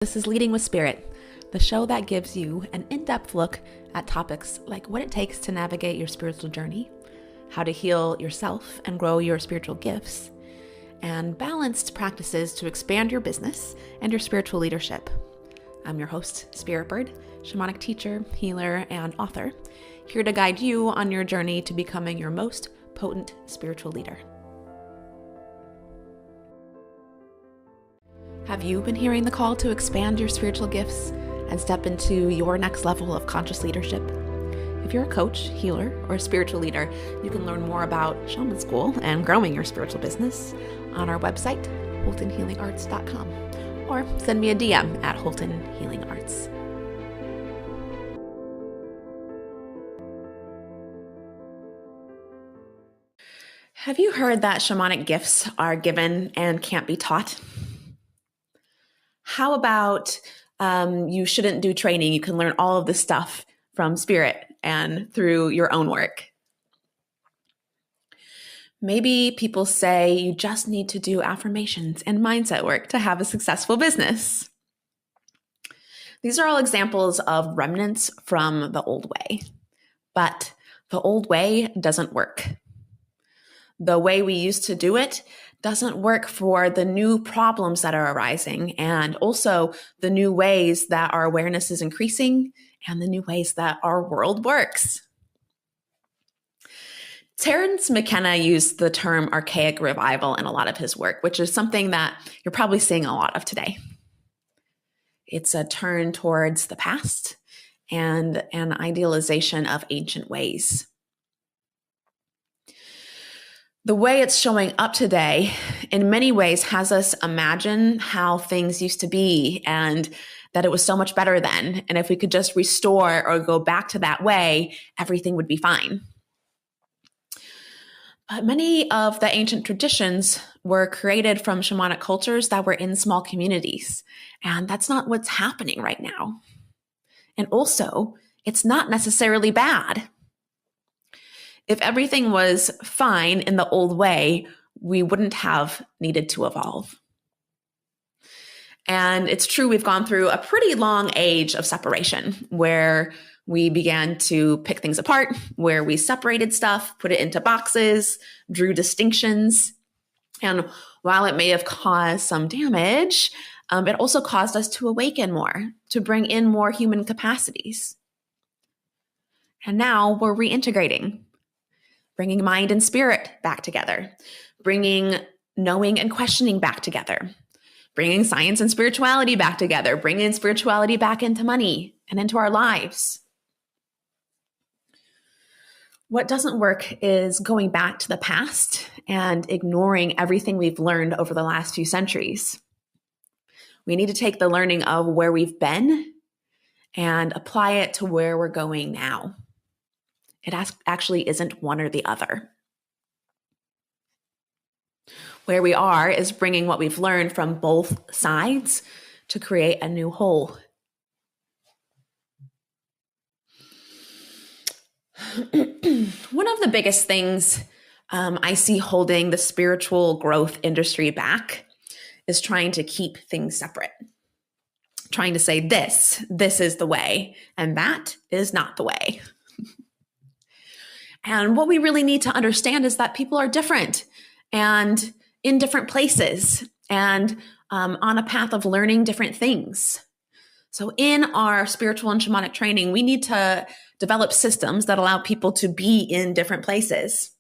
This is Leading with Spirit, the show that gives you an in-depth look at topics like what it takes to navigate your spiritual journey, how to heal yourself and grow your spiritual gifts, and balanced practices to expand your business and your spiritual leadership. I'm your host, Spirit Bird, shamanic teacher, healer, and author, here to guide you on your journey to becoming your most potent spiritual leader. Have you been hearing the call to expand your spiritual gifts and step into your next level of conscious leadership? If you're a coach, healer, or a spiritual leader, you can learn more about Shaman School and growing your spiritual business on our website, holtonhealingarts.com, or send me a DM at Holton Healing Arts. Have you heard that shamanic gifts are given and can't be taught? How about you shouldn't do training? You can learn all of this stuff from spirit and through your own work. Maybe people say you just need to do affirmations and mindset work to have a successful business. These are all examples of remnants from the old way, but the old way doesn't work. The way we used to do it doesn't work for the new problems that are arising, and also the new ways that our awareness is increasing and the new ways that our world works. Terence McKenna used the term archaic revival in a lot of his work, which is something that you're probably seeing a lot of today. It's a turn towards the past and an idealization of ancient ways. The way it's showing up today, in many ways, has us imagine how things used to be and that it was so much better then. And if we could just restore or go back to that way, everything would be fine. But many of the ancient traditions were created from shamanic cultures that were in small communities. And that's not what's happening right now. And also, it's not necessarily bad. If everything was fine in the old way, we wouldn't have needed to evolve. And it's true, we've gone through a pretty long age of separation where we began to pick things apart, where we separated stuff, put it into boxes, drew distinctions. And while it may have caused some damage, it also caused us to awaken more, to bring in more human capacities. And now we're reintegrating. Bringing mind and spirit back together, bringing knowing and questioning back together, bringing science and spirituality back together, bringing spirituality back into money and into our lives. What doesn't work is going back to the past and ignoring everything we've learned over the last few centuries. We need to take the learning of where we've been and apply it to where we're going now. It actually isn't one or the other. Where we are is bringing what we've learned from both sides to create a new whole. One of the biggest things I see holding the spiritual growth industry back is trying to keep things separate. Trying to say this is the way, and that is not the way. And what we really need to understand is that people are different and in different places and on a path of learning different things. So in our spiritual and shamanic training, we need to develop systems that allow people to be in different places.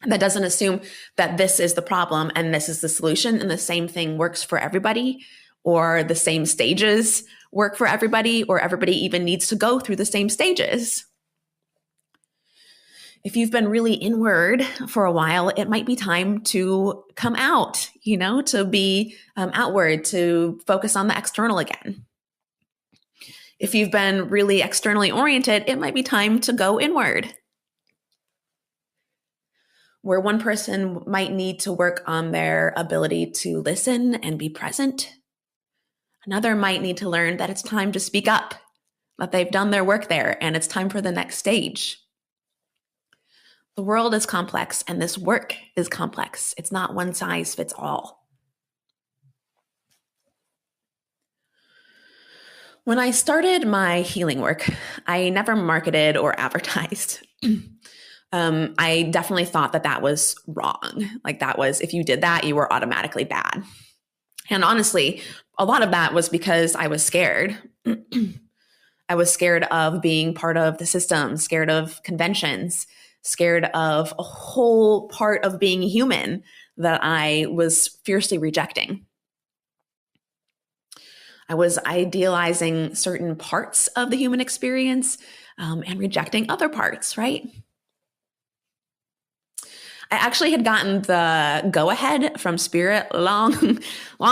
That doesn't assume that this is the problem and this is the solution and the same thing works for everybody, or the same stages work for everybody, or everybody even needs to go through the same stages. If you've been really inward for a while, it might be time to come out, to be outward, to focus on the external again. If you've been really externally oriented, it might be time to go inward. Where one person might need to work on their ability to listen and be present, another might need to learn that it's time to speak up, that they've done their work there, and it's time for the next stage. The world is complex, and this work is complex. It's not one size fits all. When I started my healing work, I never marketed or advertised. I definitely thought that that was wrong. Like that was, if you did that, you were automatically bad. And honestly, a lot of that was because I was scared. I was scared of being part of the system, scared of conventions, scared of a whole part of being human that I was fiercely rejecting. I was idealizing certain parts of the human experience and rejecting other parts, right? I actually had gotten the go-ahead from Spirit long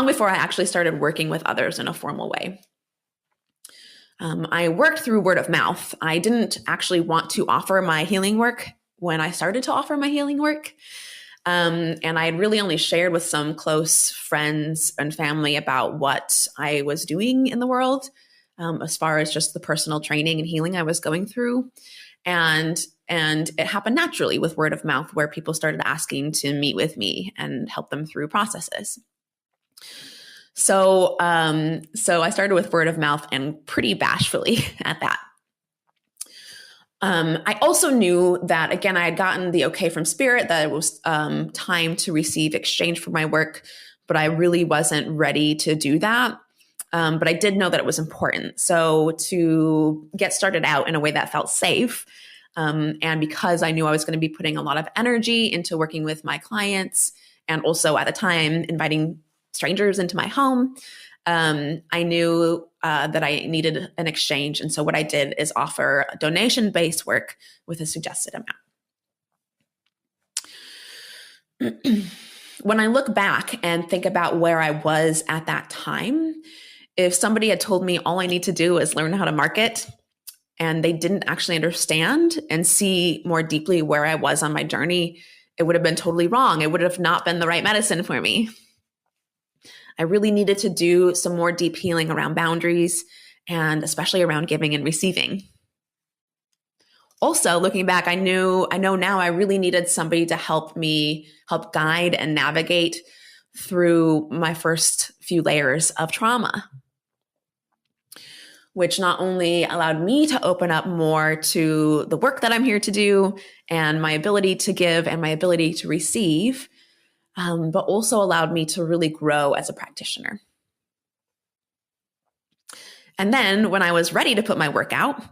before I actually started working with others in a formal way. I worked through word of mouth. I didn't actually want to offer my healing work when I started to offer my healing work. And I had really only shared with some close friends and family about what I was doing in the world, as far as just the personal training and healing I was going through. And it happened naturally with word of mouth, where people started asking to meet with me and help them through processes. So I started with word of mouth, and pretty bashfully at that. I also knew that, again, I had gotten the okay from Spirit that it was time to receive exchange for my work, but I really wasn't ready to do that. But I did know that it was important. So to get started out in a way that felt safe, and because I knew I was going to be putting a lot of energy into working with my clients, and also at the time inviting strangers into my home, I knew that I needed an exchange. And so what I did is offer donation-based work with a suggested amount. When I look back and think about where I was at that time, if somebody had told me all I need to do is learn how to market, and they didn't actually understand and see more deeply where I was on my journey, it would have been totally wrong. It would have not been the right medicine for me. I really needed to do some more deep healing around boundaries, and especially around giving and receiving. Also, looking back, I know now I really needed somebody to help guide and navigate through my first few layers of trauma, which not only allowed me to open up more to the work that I'm here to do and my ability to give and my ability to receive, but also allowed me to really grow as a practitioner. And then when I was ready to put my work out,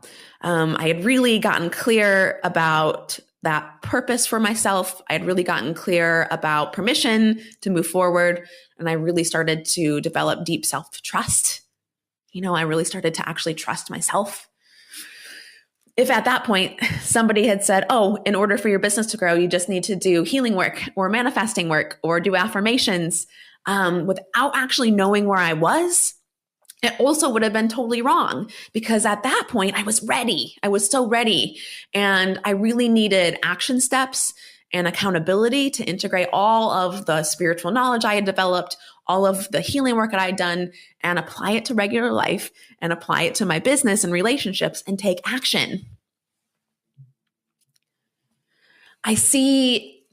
I had really gotten clear about that purpose for myself. I had really gotten clear about permission to move forward. And I really started to develop deep self-trust. I really started to actually trust myself. If at that point somebody had said, oh, in order for your business to grow, you just need to do healing work or manifesting work or do affirmations, without actually knowing where I was, it also would have been totally wrong, because at that point I was ready. I was so ready. And I really needed action steps and accountability to integrate all of the spiritual knowledge I had developed, all of the healing work that I had done, and apply it to regular life and apply it to my business and relationships and take action. I see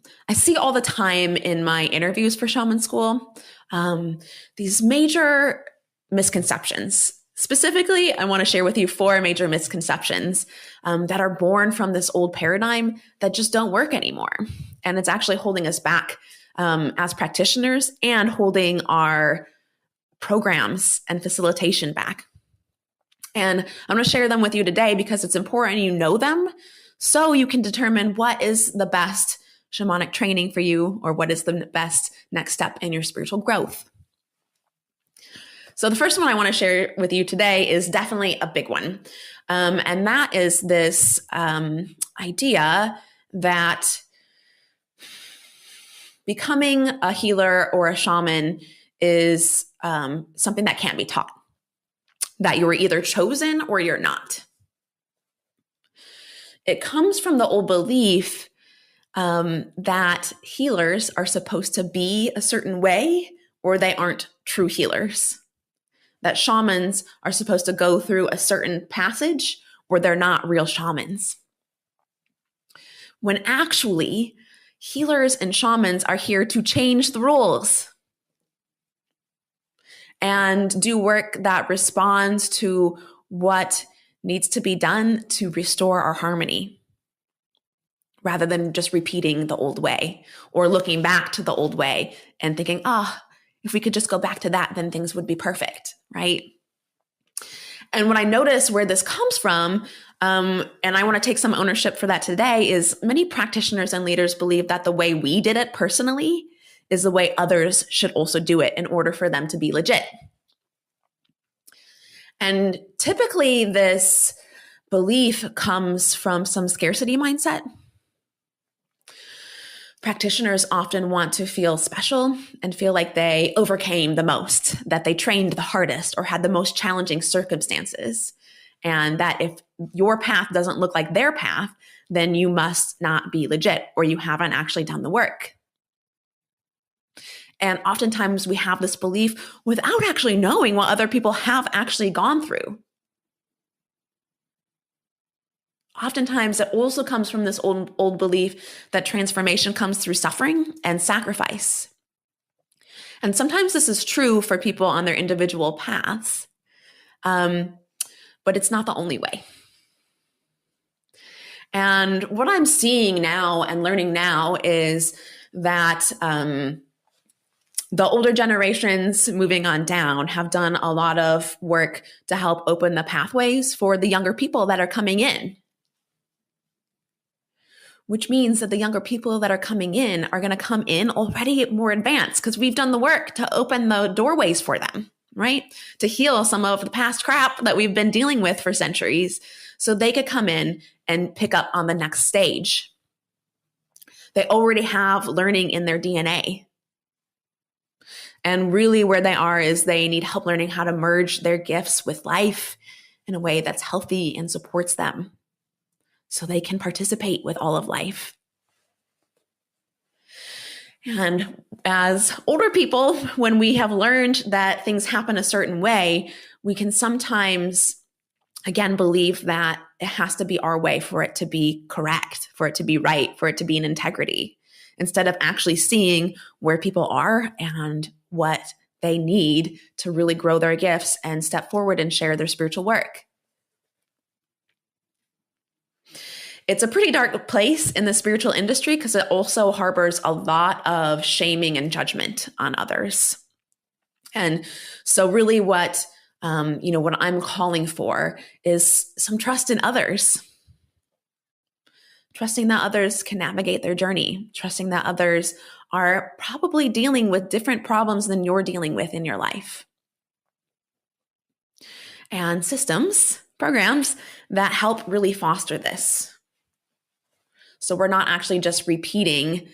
all the time in my interviews for shaman school, these major misconceptions. Specifically, I want to share with you 4 major misconceptions that are born from this old paradigm that just don't work anymore. And it's actually holding us back as practitioners and holding our programs and facilitation back. And I'm going to share them with you today because it's important you know them so you can determine what is the best shamanic training for you, or what is the best next step in your spiritual growth. So the first one I want to share with you today is definitely a big one. And that is this idea that becoming a healer or a shaman is something that can't be taught, that you are either chosen or you're not. It comes from the old belief that healers are supposed to be a certain way, or they aren't true healers. That shamans are supposed to go through a certain passage, or they're not real shamans. When actually, healers and shamans are here to change the rules. and do work that responds to what needs to be done to restore our harmony, rather than just repeating the old way or looking back to the old way and thinking, if we could just go back to that, then things would be perfect, right? And what I notice where this comes from, and I want to take some ownership for that today, is many practitioners and leaders believe that the way we did it personally is the way others should also do it in order for them to be legit. And typically this belief comes from some scarcity mindset. Practitioners often want to feel special and feel like they overcame the most, that they trained the hardest or had the most challenging circumstances. And that if your path doesn't look like their path, then you must not be legit or you haven't actually done the work. And oftentimes we have this belief without actually knowing what other people have actually gone through. Oftentimes it also comes from this old belief that transformation comes through suffering and sacrifice. And sometimes this is true for people on their individual paths, but it's not the only way. And what I'm seeing now and learning now is that the older generations moving on down have done a lot of work to help open the pathways for the younger people that are coming in. Which means that the younger people that are coming in are going to come in already more advanced because we've done the work to open the doorways for them, right? To heal some of the past crap that we've been dealing with for centuries so they could come in and pick up on the next stage. They already have learning in their DNA. And really where they are is they need help learning how to merge their gifts with life in a way that's healthy and supports them, so they can participate with all of life. And as older people, when we have learned that things happen a certain way, we can sometimes, again, believe that it has to be our way for it to be correct, for it to be right, for it to be in integrity, instead of actually seeing where people are and what they need to really grow their gifts and step forward and share their spiritual work. It's a pretty dark place in the spiritual industry because it also harbors a lot of shaming and judgment on others. And so really what I'm calling for is some trust in others. Trusting that others can navigate their journey. Trusting that others are probably dealing with different problems than you're dealing with in your life. And systems, programs that help really foster this. So we're not actually just repeating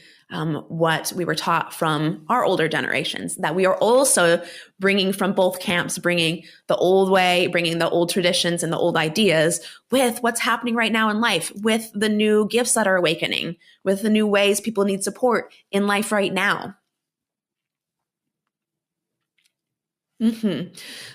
what we were taught from our older generations, that we are also bringing from both camps, bringing the old way, bringing the old traditions and the old ideas with what's happening right now in life, with the new gifts that are awakening, with the new ways people need support in life right now.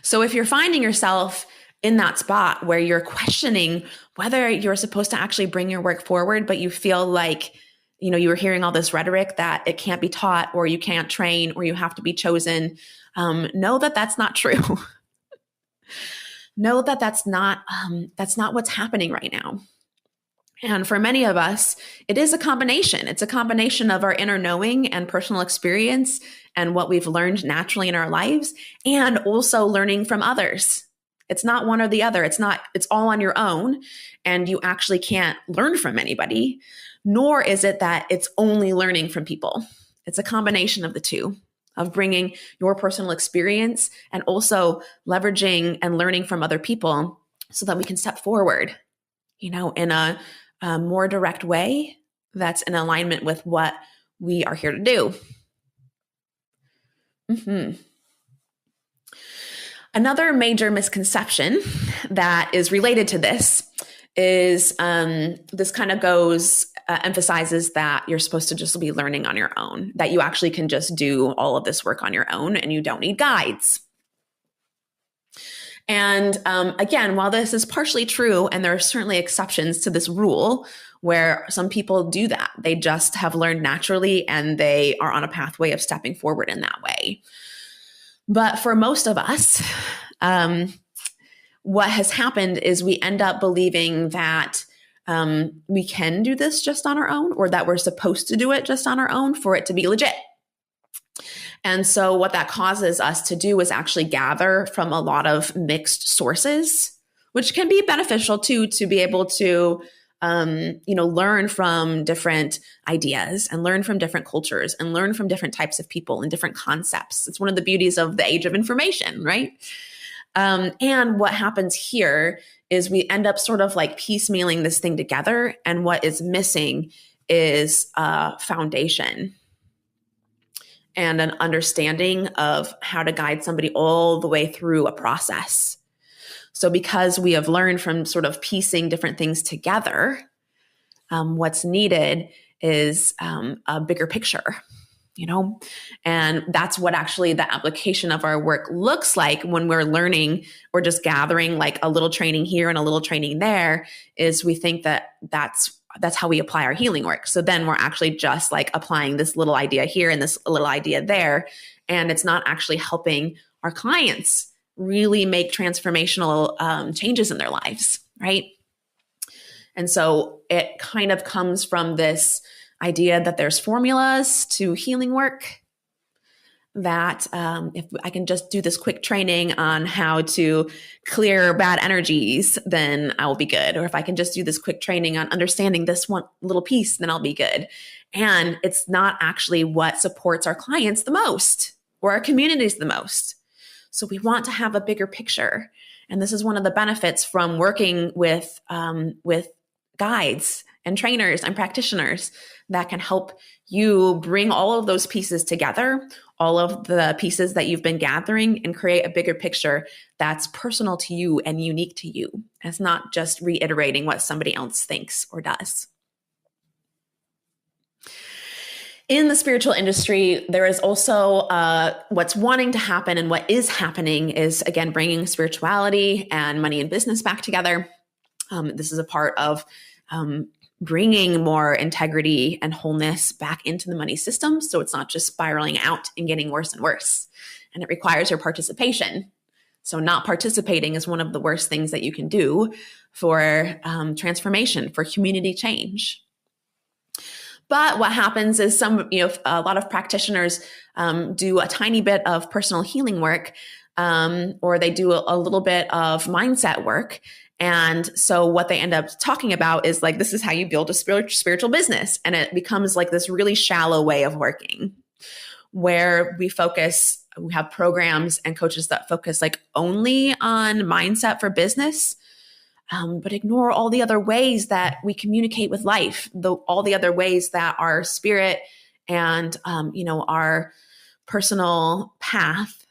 So if you're finding yourself in that spot where you're questioning whether you're supposed to actually bring your work forward, but you feel like, you were hearing all this rhetoric that it can't be taught or you can't train or you have to be chosen, know that that's not true. Know that that's not what's happening right now. And for many of us, it is a combination. It's a combination of our inner knowing and personal experience and what we've learned naturally in our lives, and also learning from others. It's not one or the other. It's all on your own, and you actually can't learn from anybody, nor is it that it's only learning from people. It's a combination of the two, of bringing your personal experience and also leveraging and learning from other people so that we can step forward, in a more direct way that's in alignment with what we are here to do. Another major misconception that is related to this is this kind of emphasizes that you're supposed to just be learning on your own, that you actually can just do all of this work on your own and you don't need guides. And again, while this is partially true, and there are certainly exceptions to this rule where some people do that, they just have learned naturally and they are on a pathway of stepping forward in that way. But for most of us, what has happened is we end up believing that we can do this just on our own, or that we're supposed to do it just on our own for it to be legit. And so what that causes us to do is actually gather from a lot of mixed sources, which can be beneficial too, to be able to learn from different ideas and learn from different cultures and learn from different types of people and different concepts. It's one of the beauties of the age of information, right? And what happens here is we end up sort of like piecemealing this thing together. And what is missing is a foundation and an understanding of how to guide somebody all the way through a process. So because we have learned from sort of piecing different things together, what's needed is a bigger picture, and that's what actually the application of our work looks like when we're learning or just gathering like a little training here and a little training there. Is we think that that's how we apply our healing work. So then we're actually just like applying this little idea here and this little idea there. And it's not actually helping our clients really make transformational changes in their lives, right? And so it kind of comes from this idea that there's formulas to healing work, that if I can just do this quick training on how to clear bad energies, then I will be good. Or if I can just do this quick training on understanding this one little piece, then I'll be good. And it's not actually what supports our clients the most or our communities the most. So we want to have a bigger picture. And this is one of the benefits from working with guides and trainers and practitioners that can help you bring all of those pieces together, all of the pieces that you've been gathering, and create a bigger picture that's personal to you and unique to you. It's not just reiterating what somebody else thinks or does. In the spiritual industry, there is also what's wanting to happen, and what is happening is, again, bringing spirituality and money and business back together. This is a part of bringing more integrity and wholeness back into the money system, so it's not just spiraling out and getting worse and worse. And it requires your participation. So not participating is one of the worst things that you can do for transformation, for community change. But what happens is a lot of practitioners do a tiny bit of personal healing work, or they do a little bit of mindset work. And so what they end up talking about is like, this is how you build a spiritual business. And it becomes like this really shallow way of working, where we have programs and coaches that focus like only on mindset for business, but ignore all the other ways that we communicate with life, all the other ways that our spirit and, our personal path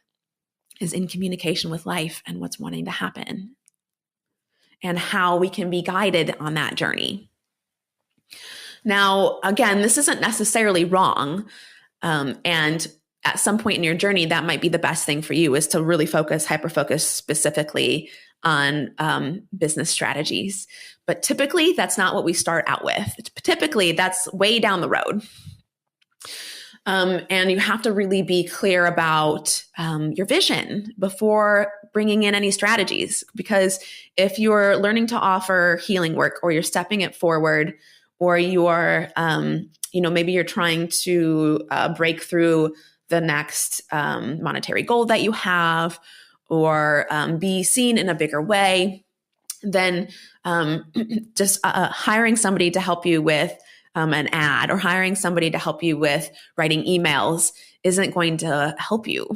is in communication with life and what's wanting to happen, and how we can be guided on that journey. Now, again, this isn't necessarily wrong. And at some point in your journey, that might be the best thing for you, is to really hyper-focus specifically on business strategies. But typically, that's not what we start out with. Typically, that's way down the road. And you have to really be clear about your vision before bringing in any strategies. Because if you're learning to offer healing work, or you're stepping it forward, or you're, maybe you're trying to break through the next monetary goal that you have, or be seen in a bigger way, then just hiring somebody to help you with an ad, or hiring somebody to help you with writing emails isn't going to help you,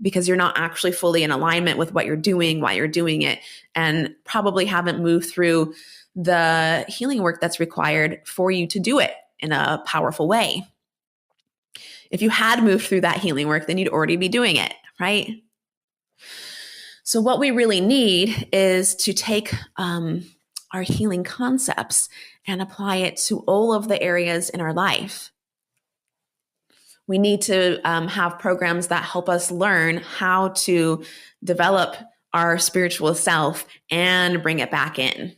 because you're not actually fully in alignment with what you're doing, why you're doing it, and probably haven't moved through the healing work that's required for you to do it in a powerful way. If you had moved through that healing work, then you'd already be doing it, right? So what we really need is to take our healing concepts and apply it to all of the areas in our life. We need to have programs that help us learn how to develop our spiritual self and bring it back in.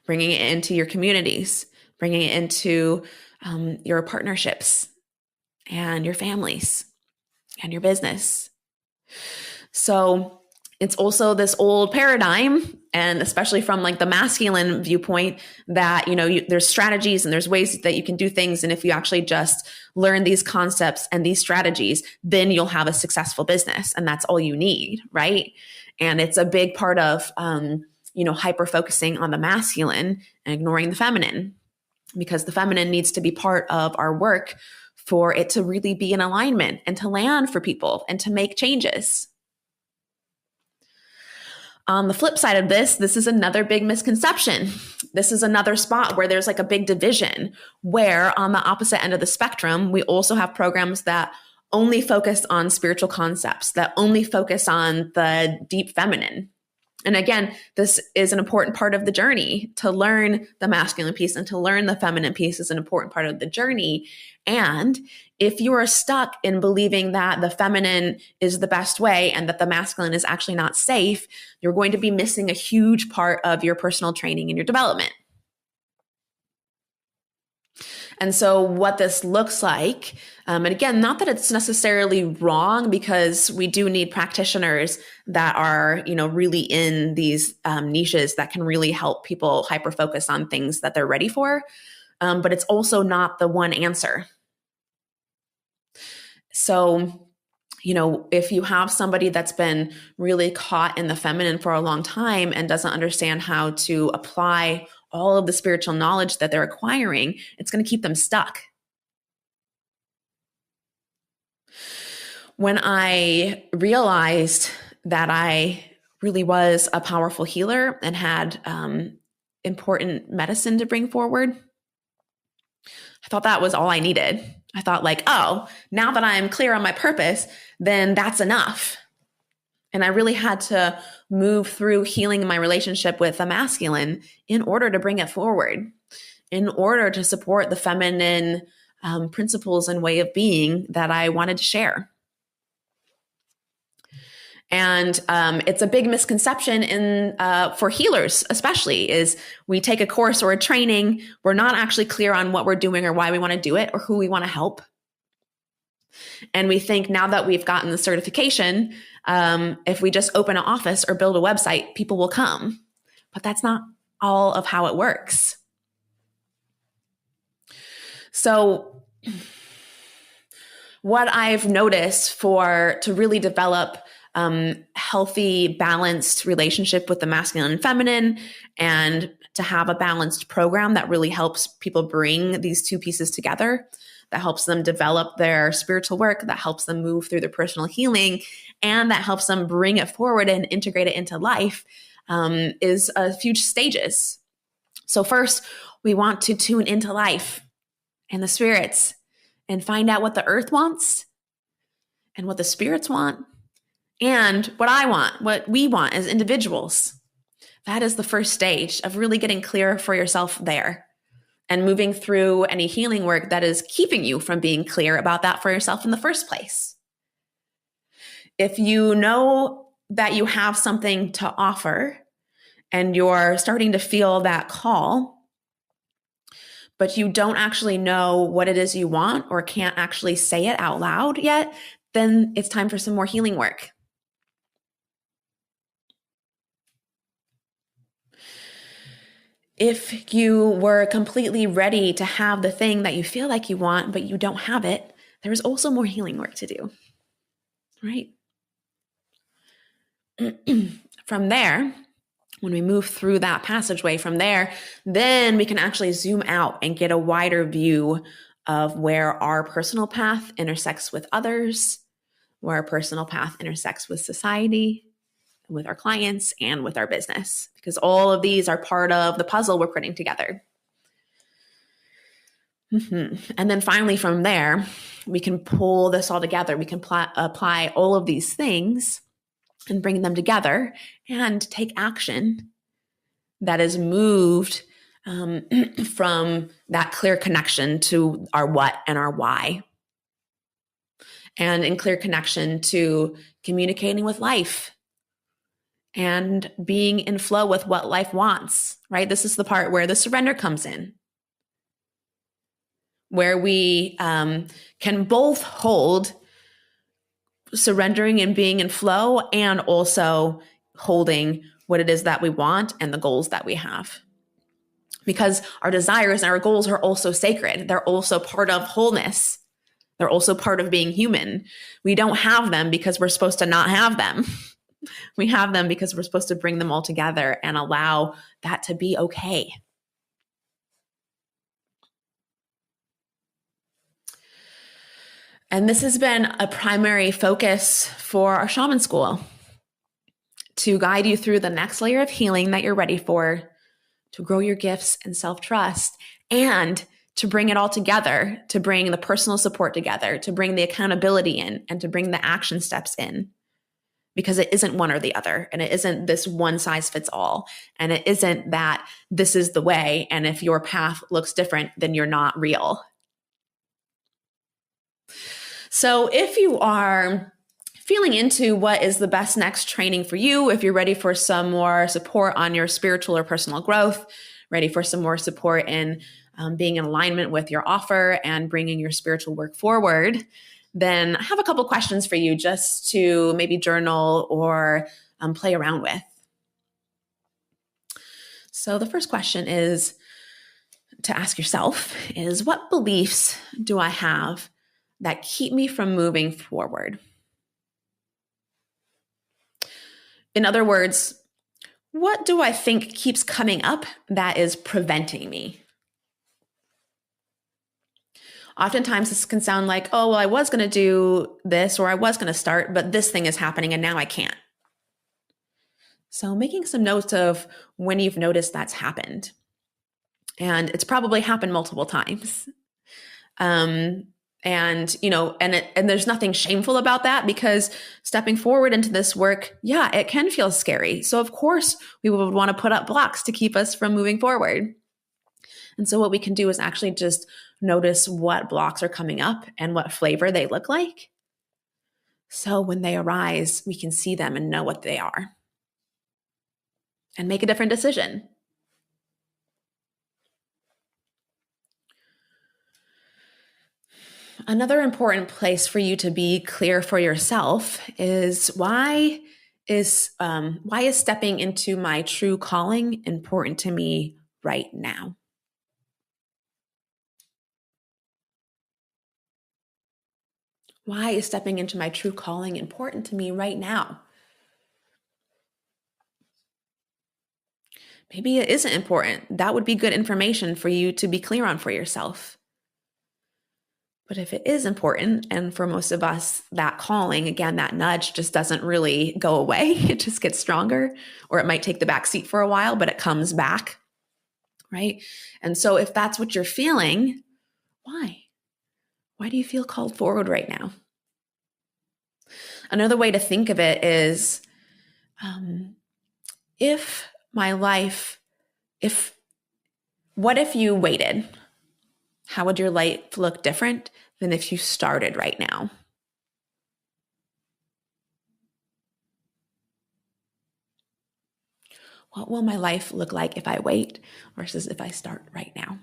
Bringing it into your communities, bringing it into your partnerships and your families. and your business. So it's also this old paradigm, and especially from like the masculine viewpoint, that, there's strategies and there's ways that you can do things. And if you actually just learn these concepts and these strategies, then you'll have a successful business. And that's all you need, right? And it's a big part of, hyper focusing on the masculine and ignoring the feminine, because the feminine needs to be part of our work for it to really be in alignment and to land for people and to make changes. On the flip side of this is another big misconception. This is another spot where there's like a big division, where on the opposite end of the spectrum, we also have programs that only focus on spiritual concepts, that only focus on the deep feminine. And again, this is an important part of the journey. To learn the masculine piece and to learn the feminine piece is an important part of the journey. And if you are stuck in believing that the feminine is the best way and that the masculine is actually not safe, you're going to be missing a huge part of your personal training and your development. And so what this looks like, and again, not that it's necessarily wrong, because we do need practitioners that are, really in these niches that can really help people hyper focus on things that they're ready for. But it's also not the one answer. So, if you have somebody that's been really caught in the feminine for a long time and doesn't understand how to apply all of the spiritual knowledge that they're acquiring, it's going to keep them stuck. When I realized that I really was a powerful healer and had important medicine to bring forward, I thought that was all I needed. I thought now that I'm clear on my purpose, then that's enough. And I really had to move through healing my relationship with the masculine in order to bring it forward, in order to support the feminine principles and way of being that I wanted to share. And it's a big misconception for healers, especially, is we take a course or a training. We're not actually clear on what we're doing or why we want to do it or who we want to help. And we think now that we've gotten the certification, if we just open an office or build a website, people will come. But that's not all of how it works. So what I've noticed to really develop healthy, balanced relationship with the masculine and feminine, and to have a balanced program that really helps people bring these two pieces together, that helps them develop their spiritual work, that helps them move through their personal healing, and that helps them bring it forward and integrate it into life, is a few stages. So first, we want to tune into life and the spirits and find out what the earth wants and what the spirits want and what I want, what we want as individuals. That is the first stage of really getting clear for yourself there and moving through any healing work that is keeping you from being clear about that for yourself in the first place. If you know that you have something to offer and you're starting to feel that call, but you don't actually know what it is you want or can't actually say it out loud yet, then it's time for some more healing work. If you were completely ready to have the thing that you feel like you want, but you don't have it, there's also more healing work to do, right? From there, when we move through that passageway from there, then we can actually zoom out and get a wider view of where our personal path intersects with others, where our personal path intersects with society, with our clients, and with our business, because all of these are part of the puzzle we're putting together. And then finally from there, we can pull this all together. We can apply all of these things and bring them together and take action that is moved from that clear connection to our what and our why, and in clear connection to communicating with life and being in flow with what life wants, right? This is the part where the surrender comes in, where we can both hold surrendering and being in flow, and also holding what it is that we want and the goals that we have. Because our desires and our goals are also sacred. They're also part of wholeness. They're also part of being human. We don't have them because we're supposed to not have them. We have them because we're supposed to bring them all together and allow that to be okay. And this has been a primary focus for our shaman school, to guide you through the next layer of healing that you're ready for, to grow your gifts and self-trust, and to bring it all together, to bring the personal support together, to bring the accountability in, and to bring the action steps in. Because it isn't one or the other, and it isn't this one size fits all, and it isn't that this is the way, and if your path looks different, then you're not real. So if you are feeling into what is the best next training for you, if you're ready for some more support on your spiritual or personal growth, ready for some more support in being in alignment with your offer and bringing your spiritual work forward, then I have a couple questions for you just to maybe journal or play around with. So the first question is to ask yourself is, what beliefs do I have that keep me from moving forward? In other words, what do I think keeps coming up that is preventing me? Oftentimes this can sound like, oh, well, I was going to do this, or I was going to start, but this thing is happening and now I can't. So making some notes of when you've noticed that's happened. And it's probably happened multiple times. And there's nothing shameful about that, because stepping forward into this work, yeah, it can feel scary. So of course we would want to put up blocks to keep us from moving forward. And so what we can do is actually just notice what blocks are coming up and what flavor they look like. So when they arise, we can see them and know what they are and make a different decision. Another important place for you to be clear for yourself is why is stepping into my true calling important to me right now? Why is stepping into my true calling important to me right now? Maybe it isn't important. That would be good information for you to be clear on for yourself. But if it is important, and for most of us, that calling, again, that nudge just doesn't really go away. It just gets stronger, or it might take the back seat for a while, but it comes back, right? And so if that's what you're feeling, why? Why do you feel called forward right now? Another way to think of it is, what if you waited? How would your life look different than if you started right now? What will my life look like if I wait versus if I start right now?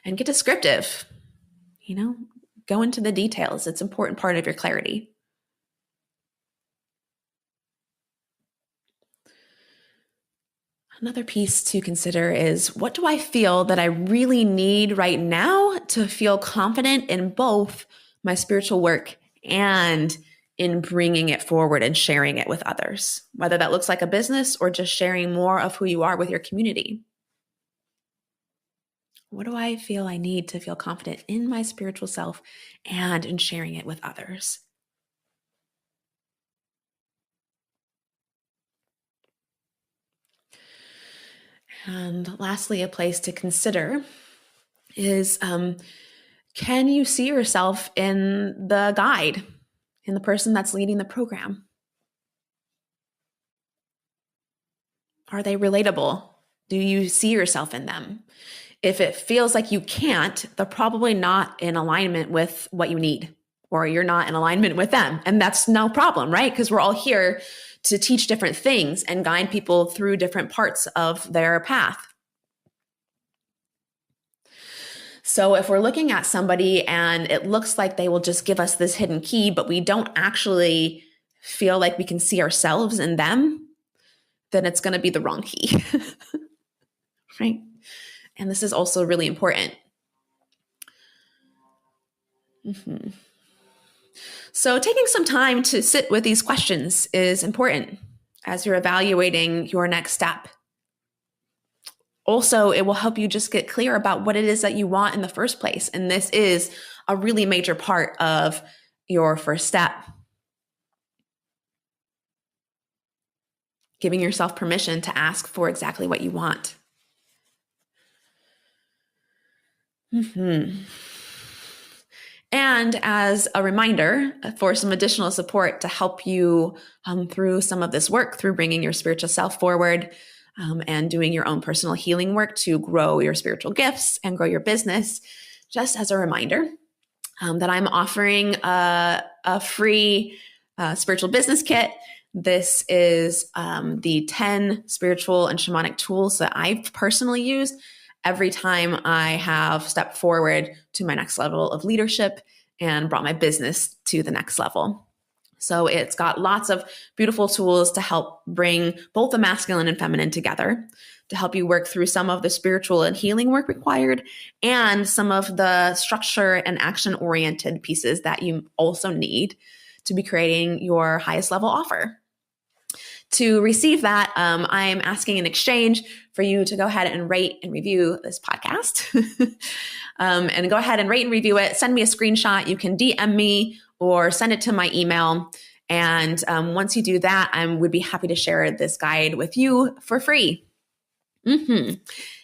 And get descriptive, go into the details. It's an important part of your clarity. Another piece to consider is, what do I feel that I really need right now to feel confident in both my spiritual work and in bringing it forward and sharing it with others, whether that looks like a business or just sharing more of who you are with your community? What do I feel I need to feel confident in my spiritual self and in sharing it with others? And lastly, a place to consider is, can you see yourself in the guide, in the person that's leading the program? Are they relatable? Do you see yourself in them? If it feels like you can't, they're probably not in alignment with what you need, or you're not in alignment with them. And that's no problem, right? Because we're all here to teach different things and guide people through different parts of their path. So if we're looking at somebody and it looks like they will just give us this hidden key, but we don't actually feel like we can see ourselves in them, then it's going to be the wrong key, right? And this is also really important. Mm-hmm. So taking some time to sit with these questions is important as you're evaluating your next step. Also, it will help you just get clear about what it is that you want in the first place. And this is a really major part of your first step. Giving yourself permission to ask for exactly what you want. Mm-hmm. And as a reminder, for some additional support to help you through some of this work, through bringing your spiritual self forward and doing your own personal healing work to grow your spiritual gifts and grow your business, just as a reminder that I'm offering a free spiritual business kit. This is the 10 spiritual and shamanic tools that I've personally used every time I have stepped forward to my next level of leadership and brought my business to the next level. So it's got lots of beautiful tools to help bring both the masculine and feminine together, to help you work through some of the spiritual and healing work required, and some of the structure and action-oriented pieces that you also need to be creating your highest level offer. To receive that, I'm asking in exchange for you to go ahead and rate and review this podcast. And go ahead and rate and review it. Send me a screenshot. You can DM me or send it to my email. And once you do that, I would be happy to share this guide with you for free. Mm-hmm.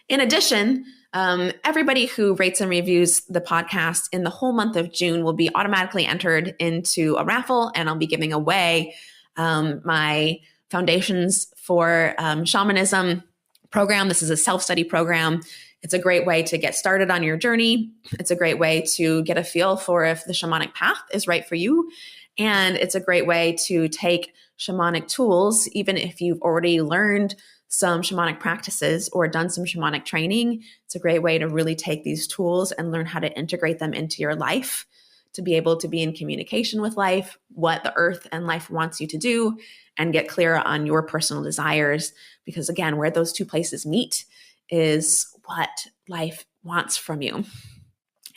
In addition, everybody who rates and reviews the podcast in the whole month of June will be automatically entered into a raffle, and I'll be giving away my Foundations for Shamanism program. This is a self-study program. It's a great way to get started on your journey. It's a great way to get a feel for if the shamanic path is right for you. And it's a great way to take shamanic tools, even if you've already learned some shamanic practices or done some shamanic training. It's a great way to really take these tools and learn how to integrate them into your life, to be able to be in communication with life, what the earth and life wants you to do, and get clear on your personal desires. Because again, where those two places meet is what life wants from you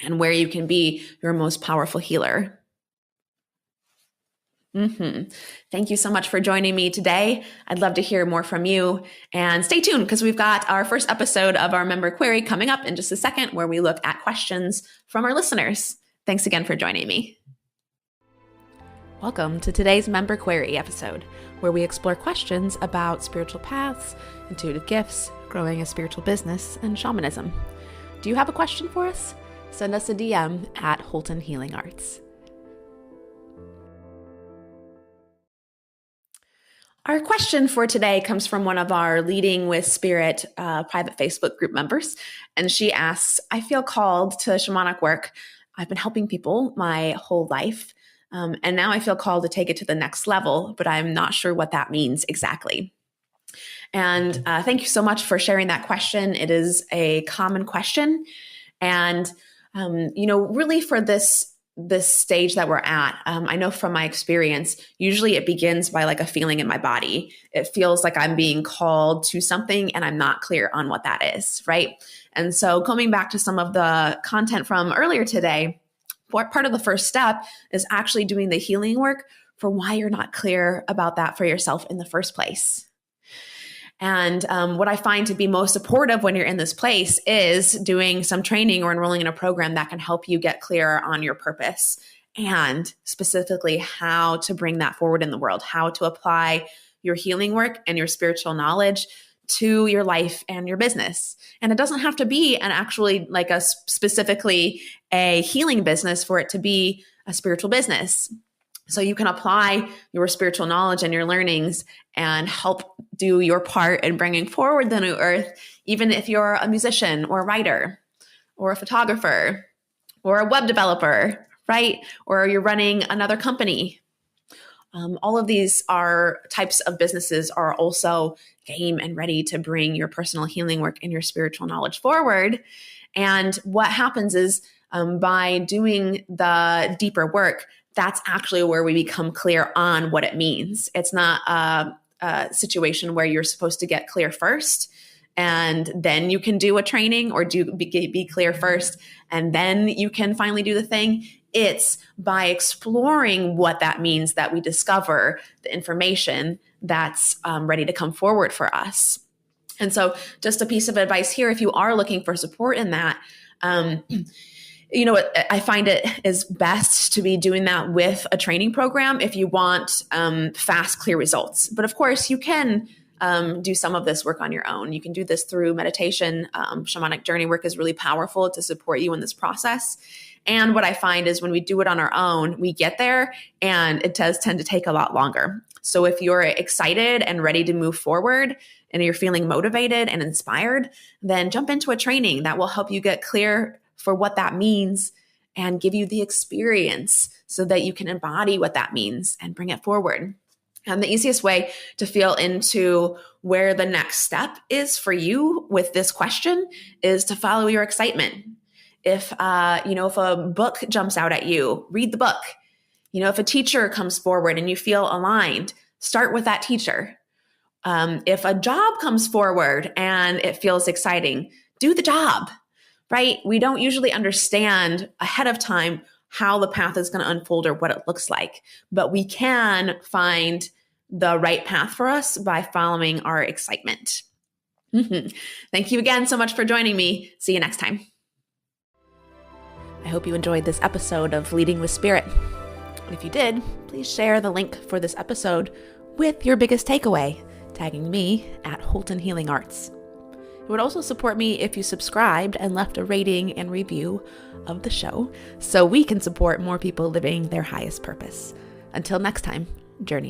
and where you can be your most powerful healer. Mm-hmm. Thank you so much for joining me today. I'd love to hear more from you, and stay tuned because we've got our first episode of our member query coming up in just a second, where we look at questions from our listeners. Thanks again for joining me. Welcome to today's member query episode, where we explore questions about spiritual paths, intuitive gifts, growing a spiritual business, and shamanism. Do you have a question for us? Send us a DM at Holton Healing Arts. Our question for today comes from one of our Leading with Spirit private Facebook group members. And she asks, I feel called to shamanic work. I've been helping people my whole life. And now I feel called to take it to the next level, but I'm not sure what that means exactly. And thank you so much for sharing that question. It is a common question. And, really for this stage that we're at, I know from my experience, usually it begins by like a feeling in my body. It feels like I'm being called to something and I'm not clear on what that is, right? And so coming back to some of the content from earlier today, part of the first step is actually doing the healing work for why you're not clear about that for yourself in the first place. And what I find to be most supportive when you're in this place is doing some training or enrolling in a program that can help you get clear on your purpose and specifically how to bring that forward in the world, how to apply your healing work and your spiritual knowledge to your life and your business. And it doesn't have to be specifically a healing business for it to be a spiritual business. So you can apply your spiritual knowledge and your learnings and help do your part in bringing forward the new earth, even if you're a musician or a writer or a photographer or a web developer, right? Or you're running another company. All of these are types of businesses are also game and ready to bring your personal healing work and your spiritual knowledge forward. And what happens is by doing the deeper work, that's actually where we become clear on what it means. It's not a situation where you're supposed to get clear first and then you can do a training, or be clear first and then you can finally do the thing. It's by exploring what that means that we discover the information that's ready to come forward for us. And so just a piece of advice here, if you are looking for support in that, I find it is best to be doing that with a training program if you want fast, clear results. But of course, you can do some of this work on your own. You can do this through meditation. Shamanic journey work is really powerful to support you in this process. And what I find is when we do it on our own, we get there and it does tend to take a lot longer. So if you're excited and ready to move forward and you're feeling motivated and inspired, then jump into a training that will help you get clear for what that means and give you the experience so that you can embody what that means and bring it forward. And the easiest way to feel into where the next step is for you with this question is to follow your excitement. If a book jumps out at you, read the book. If a teacher comes forward and you feel aligned, start with that teacher. If a job comes forward and it feels exciting, do the job. Right? We don't usually understand ahead of time how the path is going to unfold or what it looks like, but we can find the right path for us by following our excitement. Thank you again so much for joining me. See you next time. I hope you enjoyed this episode of Leading with Spirit. If you did, please share the link for this episode with your biggest takeaway, tagging me at Holton Healing Arts. It would also support me if you subscribed and left a rating and review of the show so we can support more people living their highest purpose. Until next time, journey